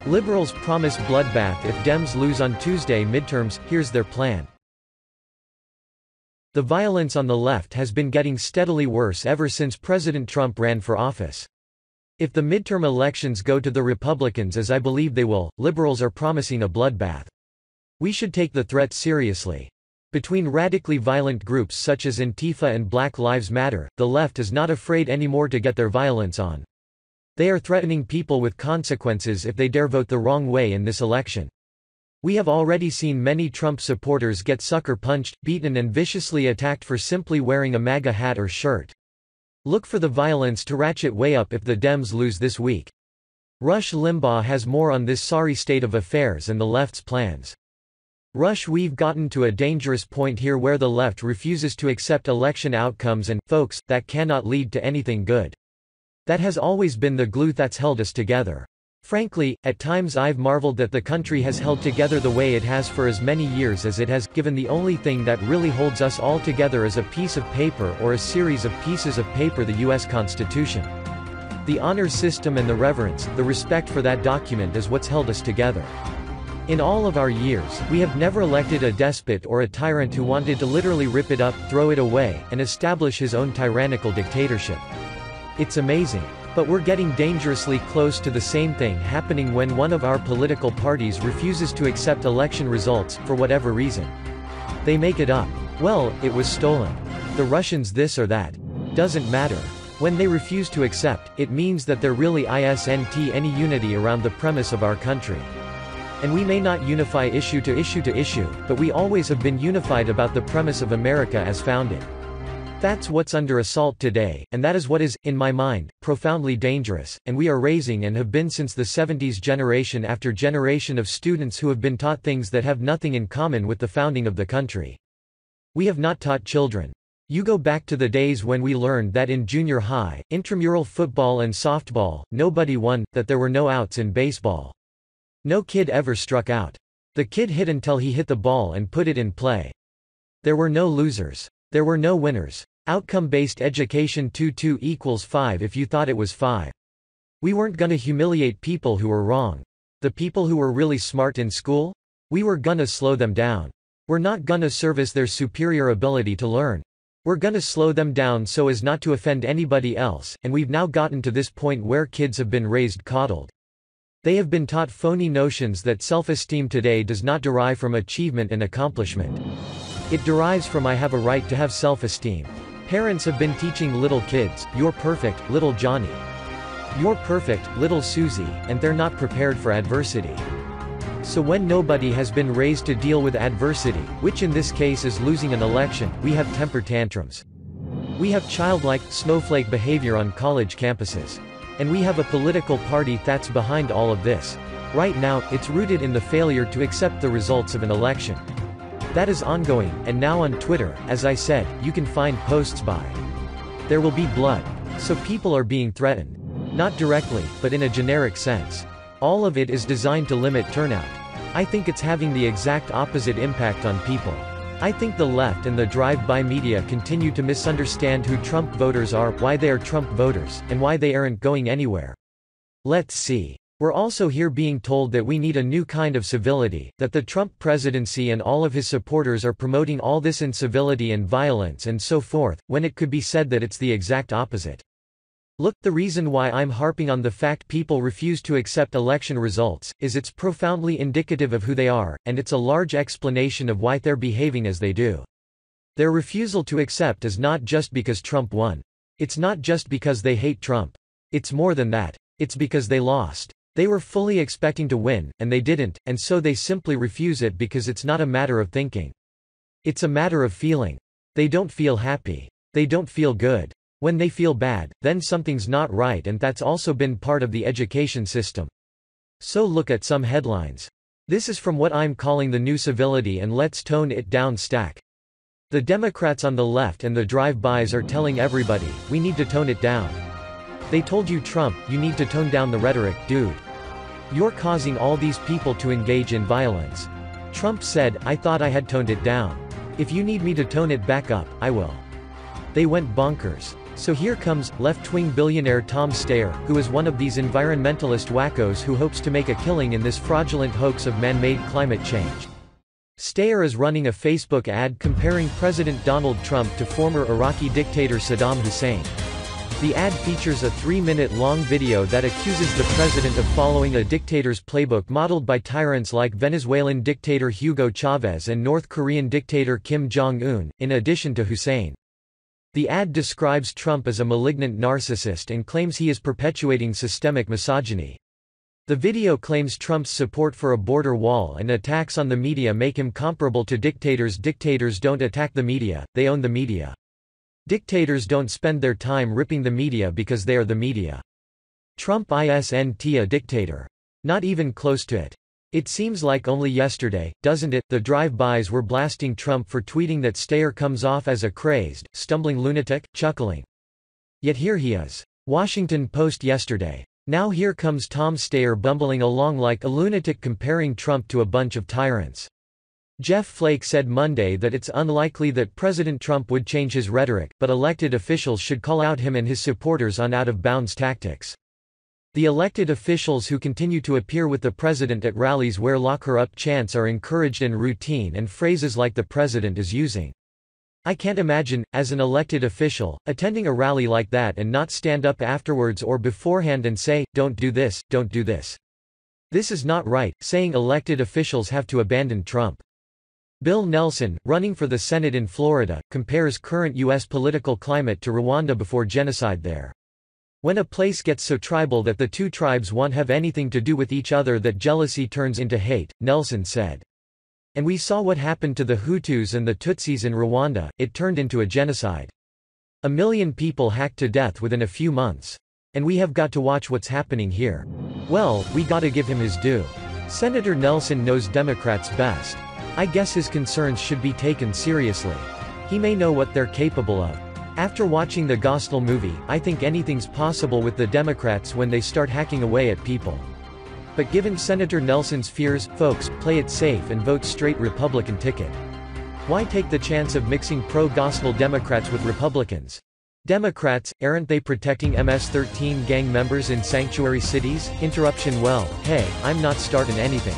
Liberals promise bloodbath if Dems lose on Tuesday midterms. Here's their plan. The violence on the left has been getting steadily worse ever since President Trump ran for office. If the midterm elections go to the Republicans, as I believe they will, liberals are promising a bloodbath. We should take the threat seriously. Between radically violent groups such as Antifa and Black Lives Matter, the left is not afraid anymore to get their violence on. They are threatening people with consequences if they dare vote the wrong way in this election. We have already seen many Trump supporters get sucker punched, beaten and viciously attacked for simply wearing a MAGA hat or shirt. Look for the violence to ratchet way up if the Dems lose this week. Rush Limbaugh has more on this sorry state of affairs and the left's plans. Rush, we've gotten to a dangerous point here where the left refuses to accept election outcomes and, folks, that cannot lead to anything good. That has always been the glue that's held us together. Frankly, at times I've marveled that the country has held together the way it has for as many years as it has, given the only thing that really holds us all together is a piece of paper or a series of pieces of paper, the U.S. Constitution. The honor system and the reverence, the respect for that document is what's held us together. In all of our years, we have never elected a despot or a tyrant who wanted to literally rip it up, throw it away, and establish his own tyrannical dictatorship. It's amazing. But we're getting dangerously close to the same thing happening when one of our political parties refuses to accept election results, for whatever reason. They make it up. Well, it was stolen. The Russians this or that. Doesn't matter. When they refuse to accept, it means that there really isn't any unity around the premise of our country. And we may not unify issue to issue, but we always have been unified about the premise of America as founded. That's what's under assault today, and that is what is, in my mind, profoundly dangerous, and we are raising and have been since the 70s generation after generation of students who have been taught things that have nothing in common with the founding of the country. We have not taught children. You go back to the days when we learned that in junior high, intramural football and softball, nobody won, that there were no outs in baseball. No kid ever struck out. The kid hit until he hit the ball and put it in play. There were no losers. There were no winners. Outcome-based education 2 equals 5 if you thought it was 5. We weren't gonna humiliate people who were wrong. The people who were really smart in school? We were gonna slow them down. We're not gonna service their superior ability to learn. We're gonna slow them down so as not to offend anybody else, and we've now gotten to this point where kids have been raised coddled. They have been taught phony notions that self-esteem today does not derive from achievement and accomplishment. It derives from I have a right to have self-esteem. Parents have been teaching little kids, you're perfect, little Johnny. You're perfect, little Susie, and they're not prepared for adversity. So when nobody has been raised to deal with adversity, which in this case is losing an election, we have temper tantrums. We have childlike, snowflake behavior on college campuses. And we have a political party that's behind all of this. Right now, it's rooted in the failure to accept the results of an election. That is ongoing, and now on Twitter, as I said, you can find posts by "There will be blood." So people are being threatened. Not directly, but in a generic sense. All of it is designed to limit turnout. I think it's having the exact opposite impact on people. I think the left and the drive-by media continue to misunderstand who Trump voters are, why they are Trump voters, and why they aren't going anywhere. Let's see. We're also here being told that we need a new kind of civility, that the Trump presidency and all of his supporters are promoting all this incivility and violence and so forth, when it could be said that it's the exact opposite. Look, the reason why I'm harping on the fact people refuse to accept election results, is it's profoundly indicative of who they are, and it's a large explanation of why they're behaving as they do. Their refusal to accept is not just because Trump won. It's not just because they hate Trump. It's more than that. It's because they lost. They were fully expecting to win, and they didn't, and so they simply refuse it because it's not a matter of thinking. It's a matter of feeling. They don't feel happy. They don't feel good. When they feel bad, then something's not right, and that's also been part of the education system. So look at some headlines. This is from what I'm calling the new civility and let's tone it down stack. The Democrats on the left and the drive-bys are telling everybody, we need to tone it down. They told you Trump, you need to tone down the rhetoric, dude. You're causing all these people to engage in violence. Trump said, I thought I had toned it down. If you need me to tone it back up, I will. They went bonkers. So here comes, left-wing billionaire Tom Steyer, who is one of these environmentalist wackos who hopes to make a killing in this fraudulent hoax of man-made climate change. Steyer is running a Facebook ad comparing President Donald Trump to former Iraqi dictator Saddam Hussein. The ad features a 3-minute-long video that accuses the president of following a dictator's playbook modeled by tyrants like Venezuelan dictator Hugo Chavez and North Korean dictator Kim Jong-un, in addition to Hussein. The ad describes Trump as a malignant narcissist and claims he is perpetuating systemic misogyny. The video claims Trump's support for a border wall and attacks on the media make him comparable to dictators. Dictators don't attack the media, they own the media. Dictators don't spend their time ripping the media because they are the media. Trump isn't a dictator. Not even close to it. It seems like only yesterday, doesn't it, the drive-bys were blasting Trump for tweeting that Steyer comes off as a crazed, stumbling lunatic, chuckling. Yet here he is. Washington Post yesterday. Now here comes Tom Steyer bumbling along like a lunatic comparing Trump to a bunch of tyrants. Jeff Flake said Monday that it's unlikely that President Trump would change his rhetoric, but elected officials should call out him and his supporters on out-of-bounds tactics. The elected officials who continue to appear with the president at rallies where "lock her up" chants are encouraged and routine and phrases like the president is using. I can't imagine, as an elected official, attending a rally like that and not stand up afterwards or beforehand and say, "Don't do this, don't do this. This is not right," saying elected officials have to abandon Trump. Bill Nelson, running for the Senate in Florida, compares current U.S. political climate to Rwanda before genocide there. When a place gets so tribal that the two tribes won't have anything to do with each other that jealousy turns into hate, Nelson said. And we saw what happened to the Hutus and the Tutsis in Rwanda, it turned into a genocide. 1 million people hacked to death within a few months. And we have got to watch what's happening here. Well, we gotta give him his due. Senator Nelson knows Democrats best. I guess his concerns should be taken seriously. He may know what they're capable of. After watching the Gospel movie, I think anything's possible with the Democrats when they start hacking away at people. But given Senator Nelson's fears, folks, play it safe and vote straight Republican ticket. Why take the chance of mixing pro-gospel Democrats with Republicans? Democrats, aren't they protecting MS-13 gang members in sanctuary cities? Interruption. Well, hey, I'm not starting anything.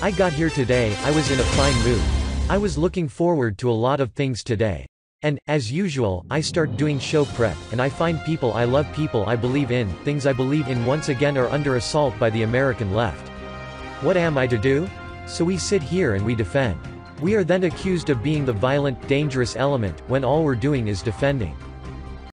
I got here today, I was in a fine mood. I was looking forward to a lot of things today. And, as usual, I start doing show prep, and I find people I love, people I believe in, things I believe in once again are under assault by the American left. What am I to do? So we sit here and we defend. We are then accused of being the violent, dangerous element, when all we're doing is defending.